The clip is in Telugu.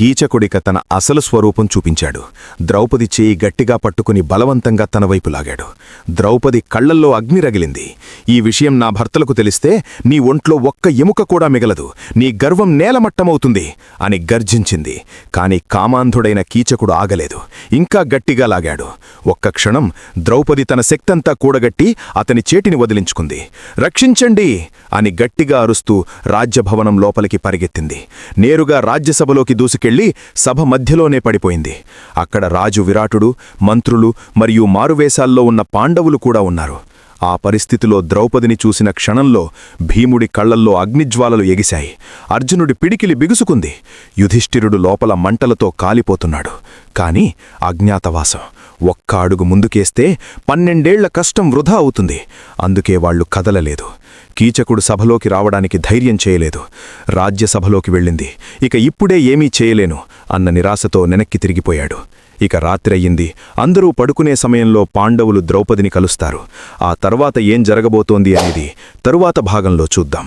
కీచకుడిక తన అసలు స్వరూపం చూపించాడు. ద్రౌపది చేయి గట్టిగా పట్టుకుని బలవంతంగా తన వైపు లాగాడు. ద్రౌపది కళ్లల్లో అగ్ని రగిలింది. ఈ విషయం నా భర్తలకు తెలిస్తే నీ ఒంట్లో ఒక్క ఎముక కూడా మిగలదు, నీ గర్వం నేలమట్టమవుతుంది అని గర్జించింది. కాని కామాంధుడైన కీచకుడు ఆగలేదు, ఇంకా గట్టిగా లాగాడు. ఒక్క క్షణం ద్రౌపది తన శక్తంతా కూడగట్టి అతని చేటిని వదిలించుకుంది. రక్షించండి అని గట్టిగా అరుస్తూ రాజ్యభవనం లోపలికి పరిగెత్తింది. నేరుగా రాజ్యసభలోకి దూసుకెళ్లి సభ మధ్యలోనే పడిపోయింది. అక్కడ రాజు విరాటుడు, మంత్రులు మరియు మారువేశాల్లో ఉన్న పాండవులు కూడా ఉన్నారు. ఆ పరిస్థితిలో ద్రౌపదిని చూసిన క్షణంలో భీముడి కళ్లల్లో అగ్నిజ్వాలలు ఎగిశాయి. అర్జునుడి పిడికిలి బిగుసుకుంది. యుధిష్ఠిరుడు లోపల మంటలతో కాలిపోతున్నాడు. కాని అజ్ఞాతవాసం. ఒక్క అడుగు ముందుకేస్తే 12 ఏళ్ల కష్టం వృధా అవుతుంది. అందుకే వాళ్లు కదలలేదు. కీచకుడు సభలోకి రావడానికి ధైర్యం చేయలేదు. రాజ్యసభలోకి వెళ్ళింది. ఇక ఇప్పుడే ఏమీ చేయలేను అన్న నిరాశతో వెనక్కి తిరిగిపోయాడు. ఇక రాత్రయ్యింది. అందరూ పడుకునే సమయంలో పాండవులు ద్రౌపదిని కలుస్తారు. ఆ తర్వాత ఏం జరగబోతోంది అనేది తరువాత భాగంలో చూద్దాం.